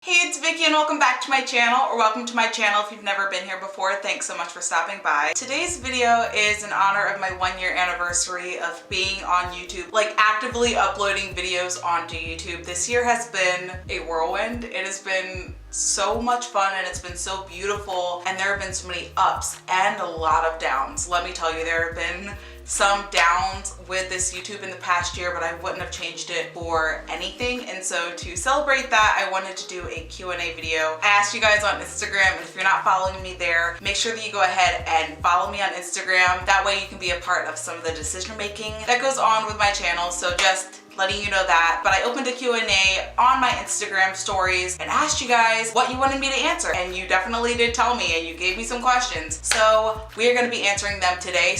Hey, it's Vicky and welcome back to my channel, or welcome to my channel if you've never been here before. Thanks so much for stopping by. Today's video is in honor of my 1-year anniversary of being on YouTube, like actively uploading videos onto YouTube. This year has been a whirlwind. It has been so much fun and it's been so beautiful, and there have been so many ups and a lot of downs. Let me tell you, there have been some downs with this YouTube in the past year, but I wouldn't have changed it for anything. And so to celebrate that, I wanted to do a Q&A video. I asked you guys on Instagram, and if you're not following me there, make sure that you go ahead and follow me on Instagram. That way you can be a part of some of the decision making that goes on with my channel. So just letting you know that. But I opened a Q&A on my Instagram stories and asked you guys what you wanted me to answer, and you definitely did tell me, and you gave me some questions, so we're going to be answering them today.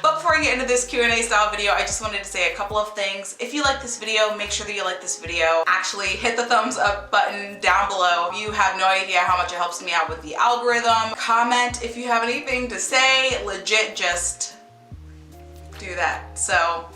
But before I get into this Q&A style video, I just wanted to say a couple of things. If you like this video, make sure that you like this video. Actually, hit the thumbs up button down below. You have no idea how much it helps me out with the algorithm. Comment if you have anything to say. Legit, just do that. So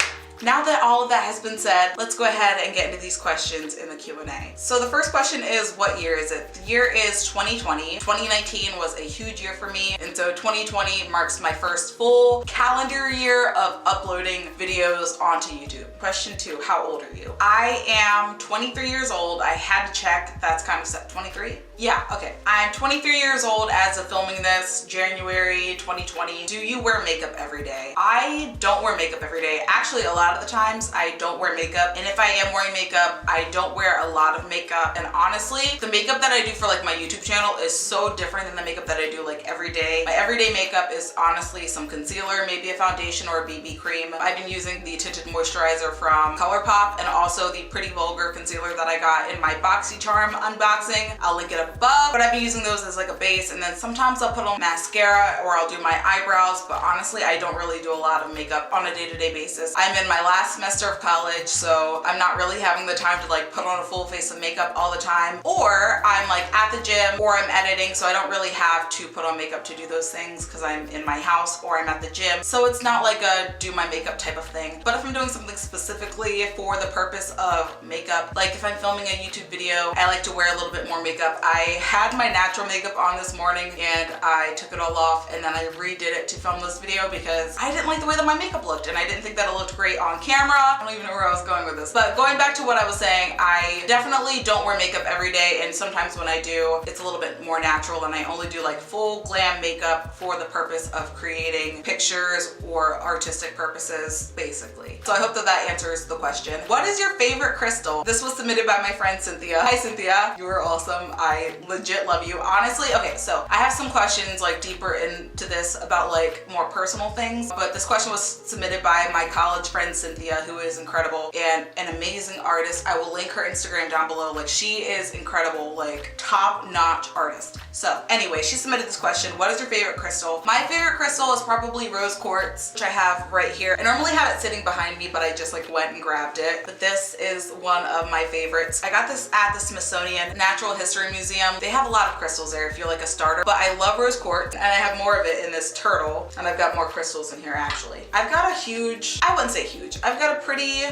now that all of that has been said, let's go ahead and get into these questions in the Q&A. So the first question is, what year is it? The year is 2020. 2019 was a huge year for me, and so 2020 marks my first full calendar year of uploading videos onto YouTube. Question 2, how old are you? I am 23 years old. I had to check. That's kind of set. 23? Yeah, okay. I'm 23 years old as of filming this, January 2020. Do you wear makeup every day? I don't wear makeup every day. Actually, a lot of the times I don't wear makeup, and if I am wearing makeup, I don't wear a lot of makeup. And honestly, the makeup that I do for like my YouTube channel is so different than the makeup that I do like every day. My everyday makeup is honestly some concealer, maybe a foundation or a BB cream. I've been using the tinted moisturizer from ColourPop, and also the Pretty Vulgar concealer that I got in my BoxyCharm unboxing. I'll link it above, but I've been using those as like a base, and then sometimes I'll put on mascara or I'll do my eyebrows, but honestly I don't really do a lot of makeup on a day-to-day basis. I'm in my last semester of college, so I'm not really having the time to like put on a full face of makeup all the time, or I'm like at the gym or I'm editing, so I don't really have to put on makeup to do those things because I'm in my house or I'm at the gym. So it's not like a do my makeup type of thing. But if I'm doing something specifically for the purpose of makeup, like if I'm filming a YouTube video, I like to wear a little bit more makeup. I had my natural makeup on this morning and I took it all off, and then I redid it to film this video because I didn't like the way that my makeup looked, and I didn't think that it looked great on camera. I don't even know where I was going with this. But going back to what I was saying, I definitely don't wear makeup every day, and sometimes when I do, it's a little bit more natural, and I only do like full glam makeup for the purpose of creating pictures or artistic purposes, basically. So I hope that that answers the question. What is your favorite crystal? This was submitted by my friend Cynthia. Hi Cynthia, you are awesome. I legit love you. Honestly, okay, so I have some questions like deeper into this about like more personal things, but this question was submitted by my college friend Cynthia, who is incredible and an amazing artist. I will link her Instagram down below. Like, she is incredible, like top-notch artist. So anyway, she submitted this question. What is your favorite crystal? My favorite crystal is probably rose quartz, which I have right here. I normally have it sitting behind me, but I just like went and grabbed it. But this is one of my favorites. I got this at the Smithsonian Natural History Museum. They have a lot of crystals there if you're like a starter, but I love rose quartz, and I have more of it in this turtle, and I've got more crystals in here actually. I've got a huge, I wouldn't say huge, I've got a pretty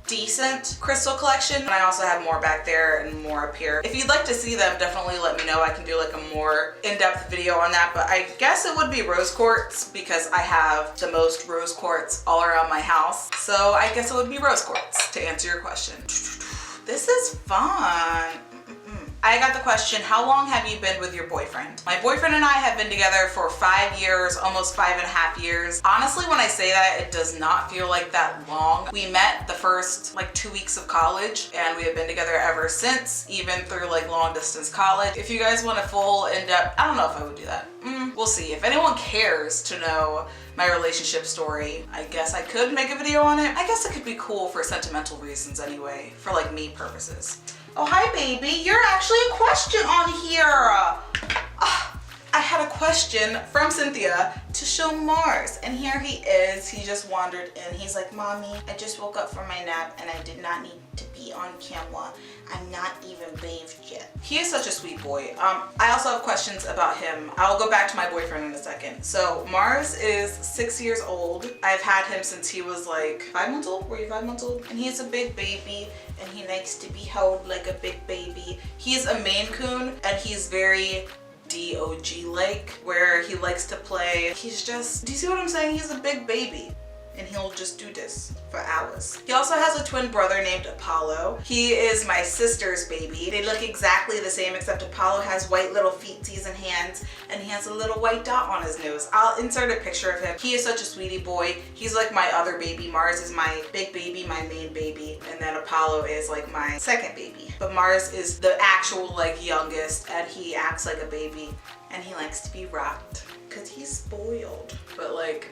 decent crystal collection, and I also have more back there and more up here. If you'd like to see them, definitely let me know. I can do like a more in-depth video on that, but I guess it would be rose quartz because I have the most rose quartz all around my house. So I guess it would be rose quartz to answer your question. This is fun. I got the question, how long have you been with your boyfriend? My boyfriend and I have been together for 5 years, almost 5.5 years. Honestly, when I say that, it does not feel like that long. We met the first like 2 weeks of college, and we have been together ever since, even through like long distance college. If you guys want a full in-depth, I don't know if I would do that. We'll see. If anyone cares to know my relationship story, I guess I could make a video on it. I guess it could be cool for sentimental reasons anyway, for like me purposes. Oh, hi baby, you're actually a question on here. I had a question from Cynthia to show Mars, and here he is. He just wandered in. He's like, Mommy, I just woke up from my nap and I did not need to be on camera. I'm not even bathed yet. He is such a sweet boy. I also have questions about him. I'll go back to my boyfriend in a second. So Mars is 6 years old. I've had him since he was like 5 months old. Were you 5 months old? And he's a big baby and he likes to be held like a big baby. He's a Maine Coon and he's very DOG-like, where he likes to play. He's just, do you see what I'm saying? He's a big baby. And he'll just do this for hours. He also has a twin brother named Apollo. He is my sister's baby. They look exactly the same, except Apollo has white little feetsies and hands, and he has a little white dot on his nose. I'll insert a picture of him. He is such a sweetie boy. He's like my other baby. Mars is my big baby, my main baby, and then Apollo is like my second baby. But Mars is the actual like youngest, and he acts like a baby, and he likes to be rocked because he's spoiled. But like,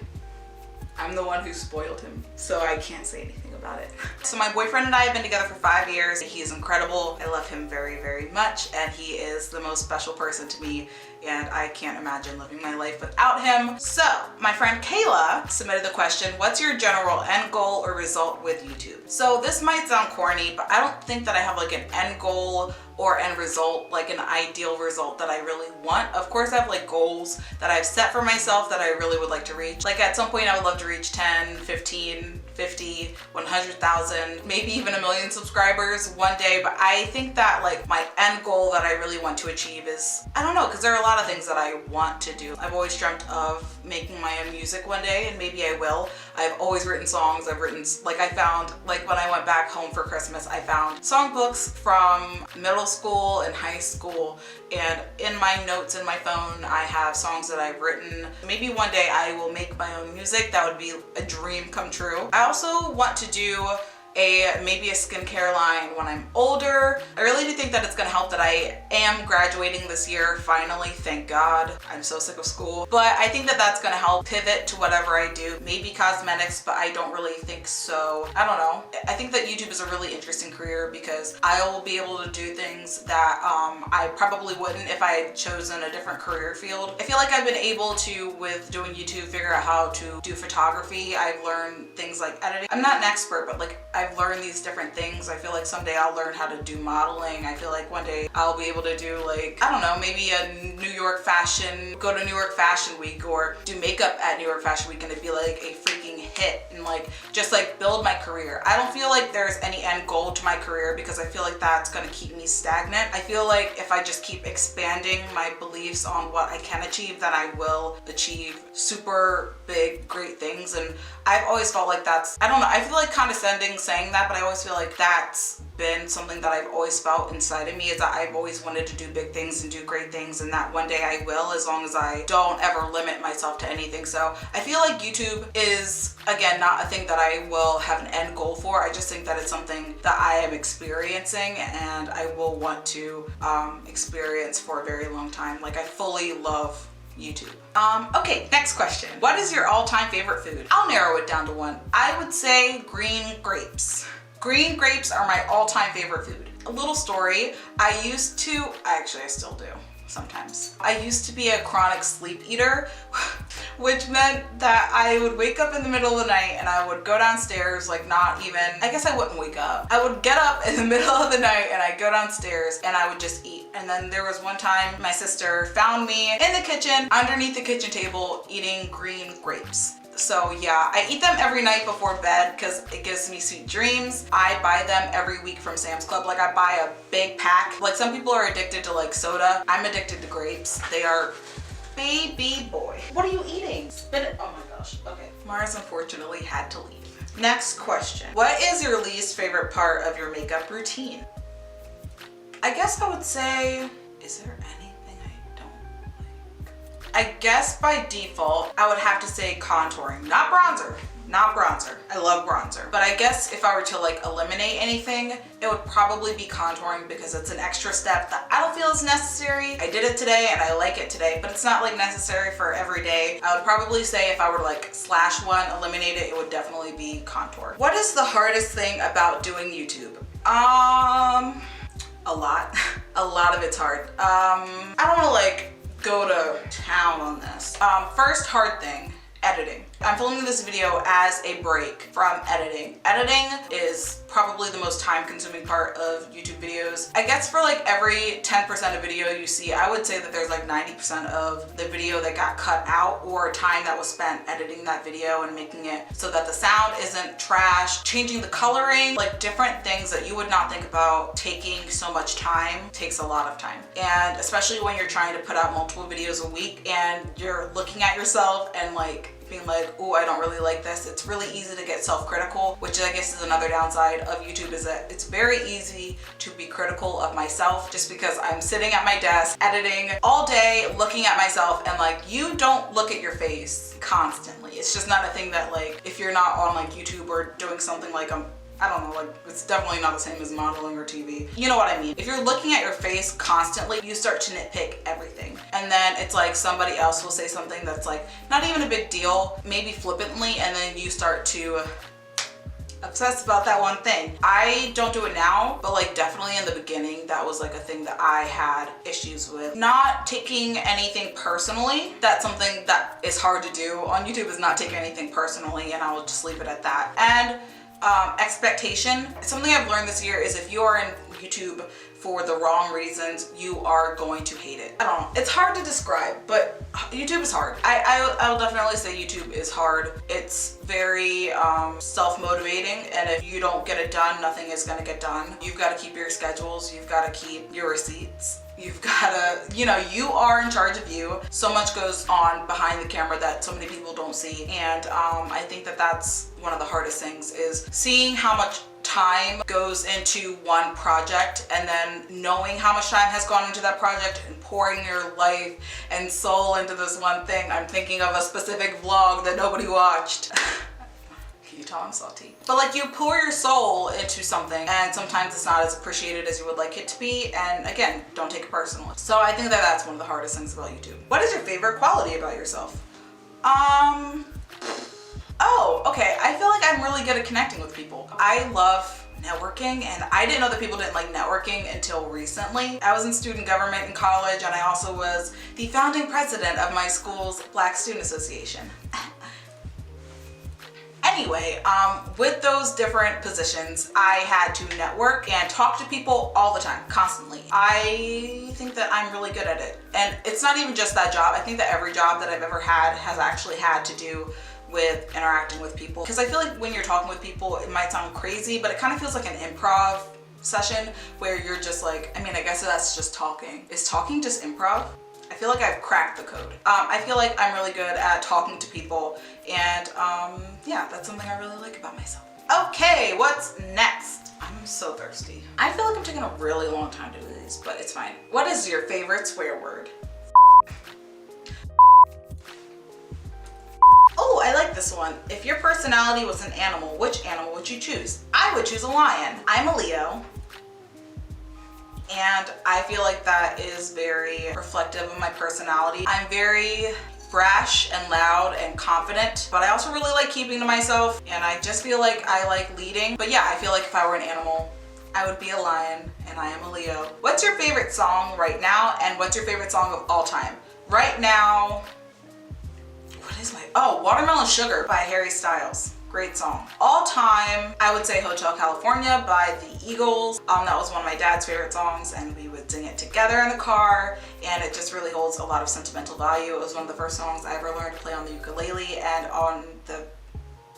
I'm the one who spoiled him, so I can't say anything about it. So my boyfriend and I have been together for 5 years. He is incredible. I love him very, very much, and he is the most special person to me, and I can't imagine living my life without him. So my friend Kayla submitted the question, what's your general end goal or result with YouTube? So this might sound corny, but I don't think that I have like an end goal or end result, like an ideal result that I really want. Of course, I have like goals that I've set for myself that I really would like to reach. Like at some point I would love to reach 10, 15, 50, 100,000, maybe even 1 million subscribers one day. But I think that like my end goal that I really want to achieve is, I don't know, because there are a lot of things that I want to do. I've always dreamt of making my own music one day, and maybe I will. I've always written songs. I've written, like I found, like when I went back home for Christmas, I found songbooks from middle school and high school, and in my notes in my phone I have songs that I've written. Maybe one day I will make my own music. That would be a dream come true. I also want to do maybe a skincare line when I'm older. I really do think that it's gonna help that I am graduating this year, finally, thank God. I'm so sick of school. But I think that that's gonna help pivot to whatever I do. Maybe cosmetics, but I don't really think so. I don't know. I think that YouTube is a really interesting career because I will be able to do things that I probably wouldn't if I had chosen a different career field. I feel like I've been able to, with doing YouTube, figure out how to do photography. I've learned things like editing. I'm not an expert, but like I've learned these different things. I feel like someday I'll learn how to do modeling. I feel like one day I'll be able to do like, I don't know, maybe a New York fashion, go to New York Fashion Week or do makeup at New York Fashion Week and it'd be like a freaking hit and like just like build my career. I don't feel like there's any end goal to my career because I feel like that's gonna keep me stagnant. I feel like if I just keep expanding my beliefs on what I can achieve, then I will achieve super big, great things. And I've always felt like that's, I don't know, I feel like condescending saying that, but I always feel like that's been something that I've always felt inside of me, is that I've always wanted to do big things and do great things, and that one day I will, as long as I don't ever limit myself to anything. So I feel like YouTube is, again, not a thing that I will have an end goal for. I just think that it's something that I am experiencing and I will want to experience for a very long time. Like I fully love YouTube. Okay, next question. What is your all-time favorite food? I'll narrow it down to one. I would say green grapes. Green grapes are my all-time favorite food. A little story, I still do sometimes. I used to be a chronic sleep eater, which meant that I would wake up in the middle of the night and I would go downstairs, like not even, I guess I wouldn't wake up. I would get up in the middle of the night and I'd go downstairs and I would just eat. And then there was one time my sister found me in the kitchen, underneath the kitchen table, eating green grapes. So yeah, I eat them every night before bed because it gives me sweet dreams. I buy them every week from Sam's Club. Like I buy a big pack. Like some people are addicted to like soda. I'm addicted to grapes. They are baby boy. What are you eating? Spit it. Oh my gosh. Okay. Mars unfortunately had to leave. Next question. What is your least favorite part of your makeup routine? I guess I would say, is there anything I don't like? I guess by default, I would have to say contouring, not bronzer. Not bronzer. I love bronzer. But I guess if I were to like eliminate anything, it would probably be contouring because it's an extra step that I don't feel is necessary. I did it today and I like it today, but it's not like necessary for every day. I would probably say if I were to like slash one, eliminate it, it would definitely be contour. What is the hardest thing about doing YouTube? A lot. A lot of it's hard. I don't want to like go to town on this. First hard thing, editing. I'm filming this video as a break from editing. Editing is probably the most time-consuming part of YouTube videos. I guess for like every 10% of video you see, I would say that there's like 90% of the video that got cut out, or time that was spent editing that video and making it so that the sound isn't trash, changing the coloring, like different things that you would not think about taking so much time takes a lot of time. And especially when you're trying to put out multiple videos a week and you're looking at yourself and like being like, oh, I don't really like this. It's really easy to get self-critical, which I guess is another downside of YouTube, is that it's very easy to be critical of myself just because I'm sitting at my desk editing all day, looking at myself, and like, you don't look at your face constantly. It's just not a thing that, like, if you're not on like YouTube or doing something like I don't know, like, it's definitely not the same as modeling or TV. You know what I mean? If you're looking at your face constantly, you start to nitpick everything. And then it's like somebody else will say something that's like not even a big deal, maybe flippantly, and then you start to obsess about that one thing. I don't do it now, but like definitely in the beginning, that was like a thing that I had issues with. Not taking anything personally. That's something that is hard to do on YouTube, is not take anything personally, and I will just leave it at that. And expectation. Something I've learned this year is if you are in YouTube for the wrong reasons, you are going to hate it. I don't know. It's hard to describe, but YouTube is hard. I will definitely say YouTube is hard. It's very self-motivating, and if you don't get it done, nothing is gonna get done. You've got to keep your schedules. You've got to keep your receipts. You've gotta, you know, you are in charge of you. So much goes on behind the camera that so many people don't see. And I think that that's one of the hardest things, is seeing how much time goes into one project, and then knowing how much time has gone into that project and pouring your life and soul into this one thing. I'm thinking of a specific vlog that nobody watched. Can you tell I'm salty? But like, you pour your soul into something, and sometimes it's not as appreciated as you would like it to be. And again, don't take it personally. So I think that that's one of the hardest things about YouTube. What is your favorite quality about yourself? Oh, okay. I feel like I'm really good at connecting with people. I love networking, and I didn't know that people didn't like networking until recently. I was in student government in college, and I also was the founding president of my school's Black Student Association. Anyway, with those different positions, I had to network and talk to people all the time, constantly. I think that I'm really good at it. And it's not even just that job. I think that every job that I've ever had has actually had to do with interacting with people. Because I feel like when you're talking with people, it might sound crazy, but it kind of feels like an improv session where you're just like, I mean, I guess that's just talking. Is talking just improv? I feel like I've cracked the code. I feel like I'm really good at talking to people, and yeah, that's something I really like about myself. Okay, what's next? I'm so thirsty. I feel like I'm taking a really long time to do these, but it's fine. What is your favorite swear word? Oh, I like this one. If your personality was an animal, which animal would you choose? I would choose a lion. I'm a Leo. And I feel like that is very reflective of my personality. I'm very brash and loud and confident, but I also really like keeping to myself, and I just feel like I like leading. But yeah, I feel like if I were an animal, I would be a lion, and I am a Leo. What's your favorite song right now, and what's your favorite song of all time? Right now, what is my, oh, Watermelon Sugar by Harry Styles. Great song. All time, I would say Hotel California by the Eagles. That was one of my dad's favorite songs, and we would sing it together in the car, and it just really holds a lot of sentimental value. It was one of the first songs I ever learned to play on the ukulele and on the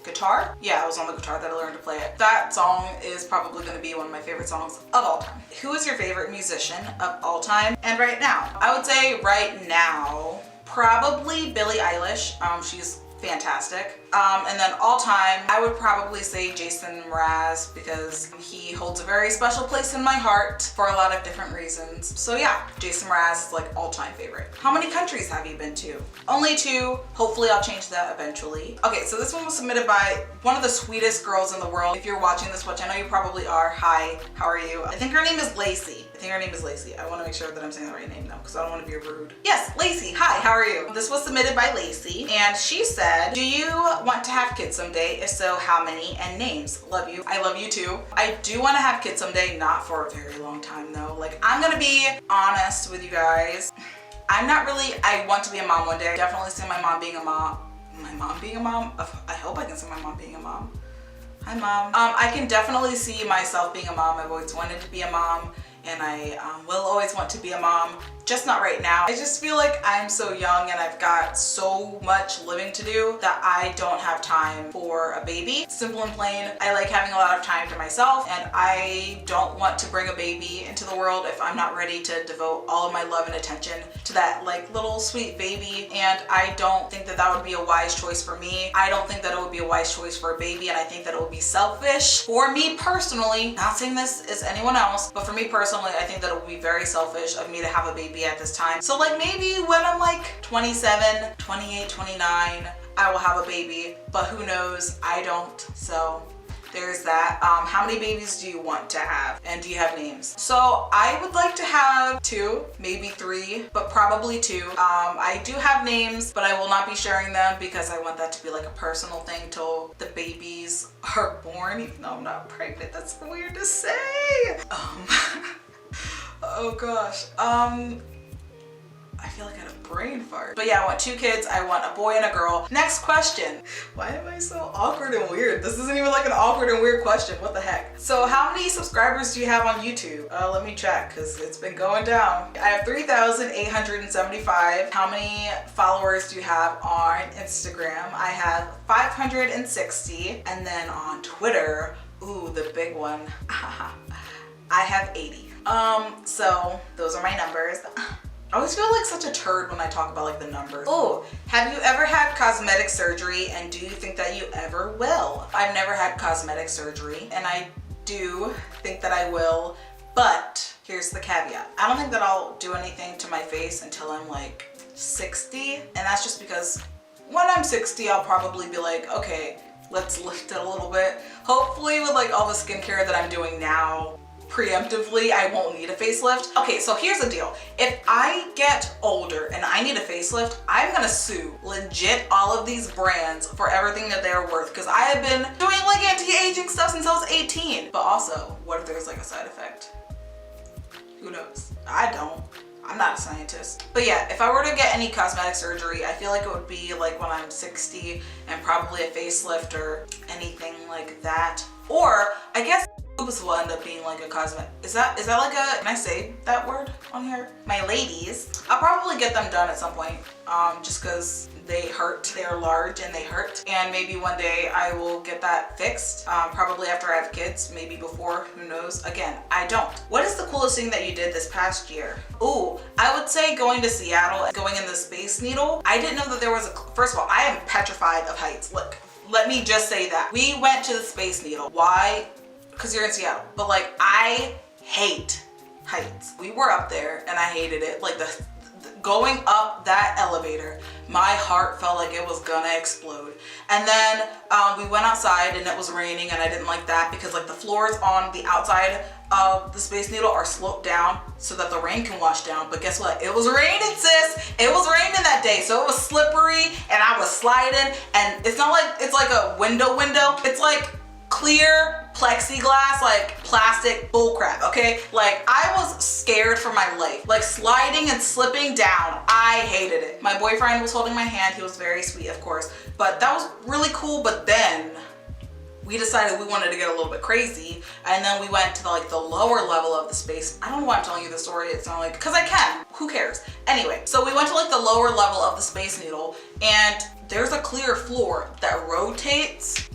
guitar. Yeah, it was on the guitar that I learned to play it. That song is probably going to be one of my favorite songs of all time. Who is your favorite musician of all time and right now? I would say right now, probably Billie Eilish. She's fantastic. And then all time, I would probably say Jason Mraz, because he holds a very special place in my heart for a lot of different reasons. So yeah, Jason Mraz is like all-time favorite. How many countries have you been to? Only 2. Hopefully I'll change that eventually. Okay, so this one was submitted by one of the sweetest girls in the world. If you're watching this, which I know you probably are, hi, how are you? I think her name is Lacey. I want to make sure that I'm saying the right name though, because I don't want to be rude. Yes, Lacey, hi, how are you? This was submitted by Lacey, and she said, do you want to have kids someday? If so, how many and names? Love you. I love you too. I do want to have kids someday, not for a very long time though. Like, I'm gonna be honest with you guys. I'm not really, I want to be a mom one day. I definitely see my mom being a mom my mom being a mom. I hope I can see my mom being a mom. Hi, Mom. I can definitely see myself being a mom. I've always wanted to be a mom, and I will always want to be a mom, just not right now. I just feel like I'm so young and I've got so much living to do that I don't have time for a baby. Simple and plain, I like having a lot of time to myself, and I don't want to bring a baby into the world if I'm not ready to devote all of my love and attention to that like little sweet baby. And I don't think that that would be a wise choice for me. I don't think that it would be a wise choice for a baby, and I think that it would be selfish for me personally. Not saying this is anyone else, but for me personally, I think that it would be very selfish of me to have a baby at this time. So like maybe when I'm like 27, 28, 29, I will have a baby, but who knows? I don't. So there's that. How many babies do you want to have? And do you have names? So I would like to have 2, maybe 3, but probably 2. I do have names, but I will not be sharing them because I want that to be like a personal thing till the babies are born, even though I'm not pregnant. That's weird to say. Oh gosh. I feel like I had a brain fart. But yeah, I want 2 kids. I want a boy and a girl. Next question. Why am I so awkward and weird? This isn't even like an awkward and weird question. What the heck? So how many subscribers do you have on YouTube? Let me check because it's been going down. I have 3,875. How many followers do you have on Instagram? I have 560. And then on Twitter, ooh, the big one. I have 80. So those are my numbers. I always feel like such a turd when I talk about like the numbers. Oh, have you ever had cosmetic surgery, and do you think that you ever will? I've never had cosmetic surgery, and I do think that I will, but here's the caveat. I don't think that I'll do anything to my face until I'm like 60, and that's just because when I'm 60, I'll probably be like, okay, let's lift it a little bit. Hopefully with like all the skincare that I'm doing now, preemptively, I won't need a facelift. Okay, so here's the deal. If I get older and I need a facelift, I'm gonna sue legit all of these brands for everything that they're worth, because I have been doing like anti-aging stuff since I was 18. But also, what if there's like a side effect? Who knows? I don't. I'm not a scientist. But yeah, if I were to get any cosmetic surgery, I feel like it would be like when I'm 60 and probably a facelift or anything like that. Or I guess boobs will end up being like a cosmetic. Is that like a, can I say that word on here? My ladies. I'll probably get them done at some point, just because they hurt. They're large and they hurt. And maybe one day I will get that fixed, probably after I have kids, maybe before, who knows. Again, I don't. What is the coolest thing that you did this past year? Ooh, I would say going to Seattle and going in the Space Needle. I didn't know that there was a, first of all, I am petrified of heights. Look, let me just say that. We went to the Space Needle. Why? Because you're in Seattle. But like, I hate heights. We were up there and I hated it. Like the going up that elevator, my heart felt like it was gonna explode. And then we went outside and it was raining, and I didn't like that because like the floors on the outside of the Space Needle are sloped down so that the rain can wash down. But guess what? It was raining, sis. It was raining that day. So it was slippery and I was sliding, and it's not like it's like a window. It's like clear plexiglass, like plastic bullcrap, okay? Like I was scared for my life. Like sliding and slipping down, I hated it. My boyfriend was holding my hand. He was very sweet, of course, but that was really cool. But then we decided we wanted to get a little bit crazy, and then we went to the lower level of the space. I don't know why I'm telling you this story. It's not like, because I can, who cares? Anyway, so we went to like the lower level of the Space Needle, and there's a clear floor that rotates.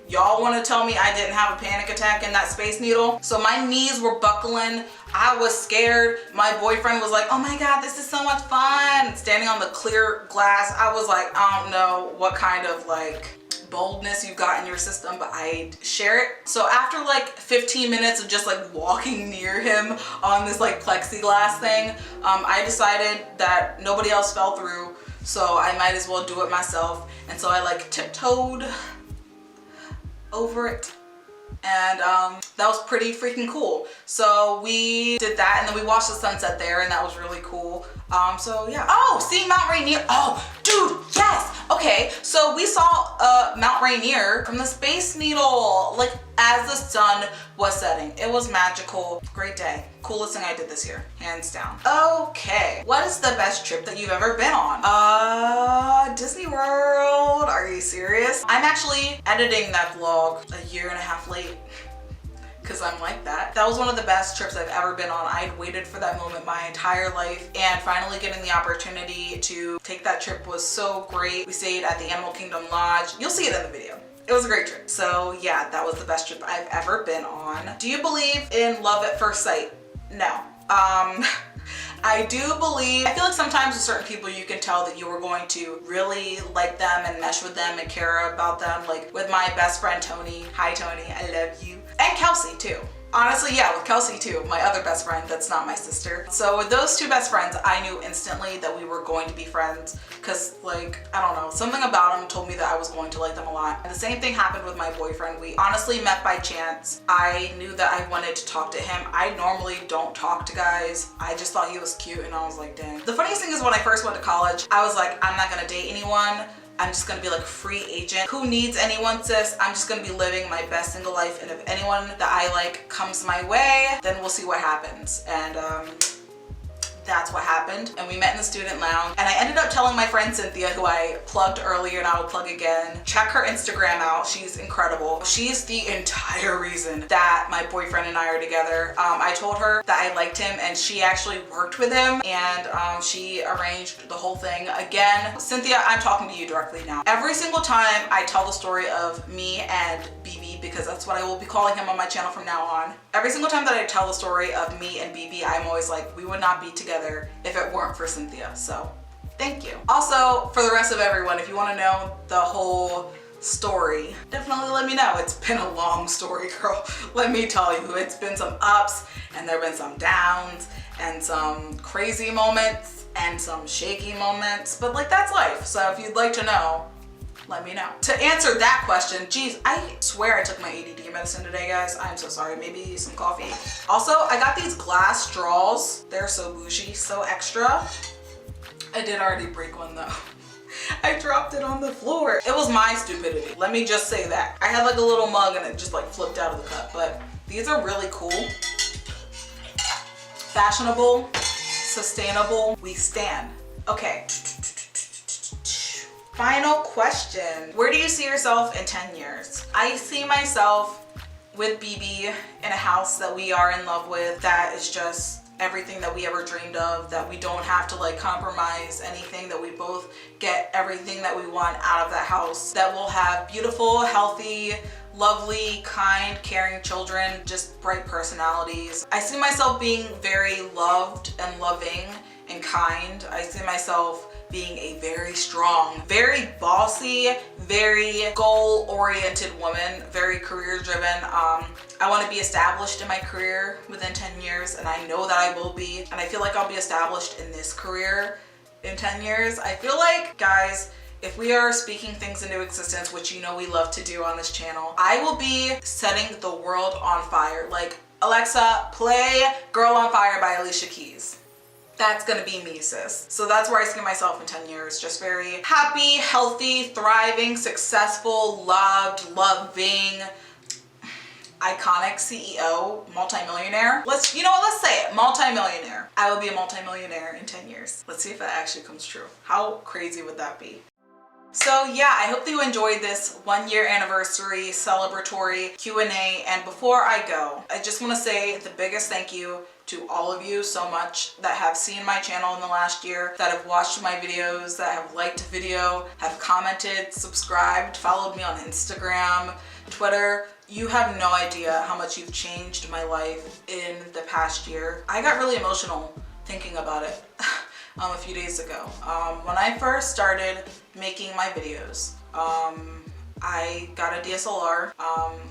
Y'all want to tell me I didn't have a panic attack in that Space Needle? So my knees were buckling. I was scared. My boyfriend was like, oh my God, this is so much fun. Standing on the clear glass, I was like, I don't know what kind of like boldness you've got in your system, but I share it. So after like 15 minutes of just like walking near him on this like plexiglass thing, I decided that nobody else fell through, so I might as well do it myself. And so I like tiptoed over it, and that was pretty freaking cool. So we did that, and then we watched the sunset there, and that was really cool. So yeah. Oh, seeing Mount Rainier. Oh, dude, yes. Okay, so we saw Mount Rainier from the Space Needle. Like as the sun was setting. It was magical. Great day. Coolest thing I did this year, hands down. Okay, what is the best trip that you've ever been on? Disney World. Are you serious? I'm actually editing that vlog a year and a half late, because I'm like that. That was one of the best trips I've ever been on. I'd waited for that moment my entire life, and finally getting the opportunity to take that trip was so great. We stayed at the Animal Kingdom Lodge. You'll see it in the video. It was a great trip. So yeah, that was the best trip I've ever been on. Do you believe in love at first sight? No. I do believe, I feel like sometimes with certain people you can tell that you are going to really like them and mesh with them and care about them. Like with my best friend Tony. Hi Tony, I love you. And Kelsey too. Honestly, yeah, with Kelsey too, my other best friend that's not my sister. So with those two best friends, I knew instantly that we were going to be friends because, like, I don't know, something about them told me that I was going to like them a lot. And the same thing happened with my boyfriend. We honestly met by chance. I knew that I wanted to talk to him. I normally don't talk to guys. I just thought he was cute and I was like, dang. The funniest thing is when I first went to college, I was like, I'm not gonna date anyone. I'm just gonna be like free agent. Who needs anyone, sis? I'm just gonna be living my best single life, and if anyone that I like comes my way, then we'll see what happens. And that's what happened. And we met in the student lounge, and I ended up telling my friend Cynthia, who I plugged earlier and I will plug again, check her Instagram out. She's incredible. She's the entire reason that my boyfriend and I are together. I told her that I liked him, and she actually worked with him, and she arranged the whole thing. Again, Cynthia, I'm talking to you directly now. Every single time I tell the story of me and BB, because that's what I will be calling him on my channel from now on. Every single time that I tell the story of me and BB, I'm always like, we would not be together if it weren't for Cynthia. So thank you. Also, for the rest of everyone, if you want to know the whole story, definitely let me know. It's been a long story, girl. Let me tell you, it's been some ups and there have been some downs and some crazy moments and some shaky moments, but like that's life. So if you'd like to know, let me know. To answer that question, geez, I swear I took my ADD medicine today, guys. I'm so sorry. Maybe some coffee. Also, I got these glass straws. They're so bougie, so extra. I did already break one though. I dropped it on the floor. It was my stupidity. Let me just say that. I had like a little mug and it just like flipped out of the cup, but these are really cool. Fashionable, sustainable, we stand. Okay. Final question. Where do you see yourself in 10 years? I see myself with BB in a house that we are in love with, that is just everything that we ever dreamed of, that we don't have to like compromise anything, that we both get everything that we want out of that house, that we'll have beautiful, healthy, lovely, kind, caring children, just bright personalities. I see myself being very loved and loving and kind. I see myself being a very strong, very bossy, very goal-oriented woman, very career-driven. I want to be established in my career within 10 years, and I know that I will be, and I feel like I'll be established in this career in 10 years. I feel like, guys, if we are speaking things into existence, which you know we love to do on this channel, I will be setting the world on fire. Like, Alexa, play Girl on Fire by Alicia Keys. That's gonna be me, sis. So that's where I see myself in 10 years. Just very happy, healthy, thriving, successful, loved, loving, iconic CEO, multimillionaire. Let's say it, multimillionaire. I will be a multimillionaire in 10 years. Let's see if that actually comes true. How crazy would that be? So yeah, I hope that you enjoyed this 1-year anniversary celebratory Q&A. And before I go, I just want to say the biggest thank you to all of you so much that have seen my channel in the last year, that have watched my videos, that have liked a video, have commented, subscribed, followed me on Instagram, Twitter. You have no idea how much you've changed my life in the past year. I got really emotional thinking about it a few days ago. When I first started making my videos, I got a DSLR.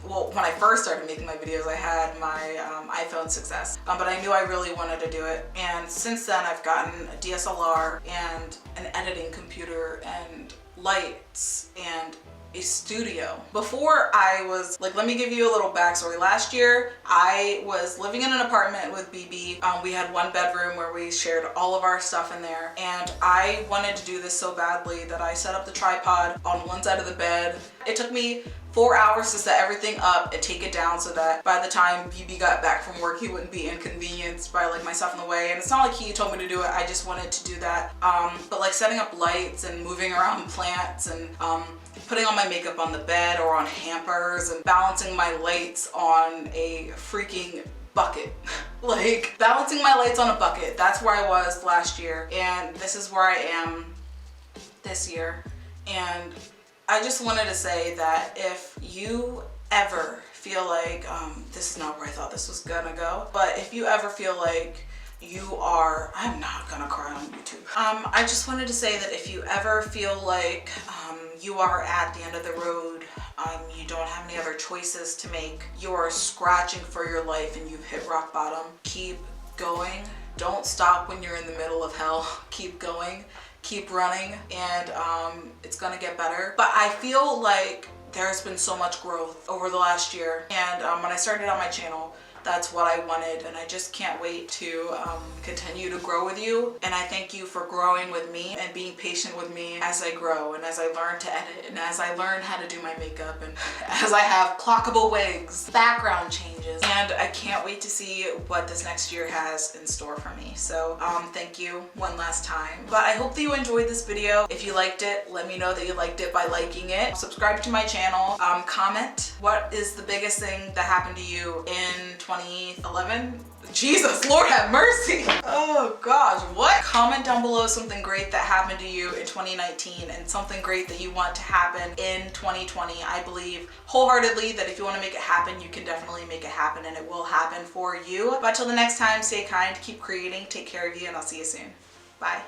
Well, when I first started making my videos, I had my iPhone 6S, but I knew I really wanted to do it. And since then, I've gotten a DSLR and an editing computer and lights and a studio. Before I was like, let me give you a little backstory. Last year, I was living in an apartment with BB. We had 1 bedroom where we shared all of our stuff in there. And I wanted to do this so badly that I set up the tripod on one side of the bed. It took me 4 hours to set everything up and take it down so that by the time BB got back from work, he wouldn't be inconvenienced by like my stuff in the way. And it's not like he told me to do it, I just wanted to do that. But like setting up lights and moving around plants and putting all my makeup on the bed or on hampers and balancing my lights on a freaking bucket. Like balancing my lights on a bucket. That's where I was last year, and this is where I am this year. And I just wanted to say that if you ever feel like this is not where I thought this was gonna go, but if you ever feel like I'm not gonna cry on YouTube. I just wanted to say that if you ever feel like you are at the end of the road, you don't have any other choices to make, you're scratching for your life and you've hit rock bottom, keep going. Don't stop when you're in the middle of hell. Keep going, keep running, and it's gonna get better. But I feel like there's been so much growth over the last year, and when I started on my channel, that's what I wanted, and I just can't wait to continue to grow with you. And I thank you for growing with me and being patient with me as I grow and as I learn to edit and as I learn how to do my makeup and as I have clockable wigs, background changes, and I can't wait to see what this next year has in store for me. So thank you one last time. But I hope that you enjoyed this video. If you liked it, let me know that you liked it by liking it. Subscribe to my channel. Comment what is the biggest thing that happened to you in 2011? Jesus, Lord have mercy. Oh gosh, what? Comment down below something great that happened to you in 2019 and something great that you want to happen in 2020. I believe wholeheartedly that if you want to make it happen, you can definitely make it happen, and it will happen for you. But till the next time, stay kind, keep creating, take care of you, and I'll see you soon. Bye.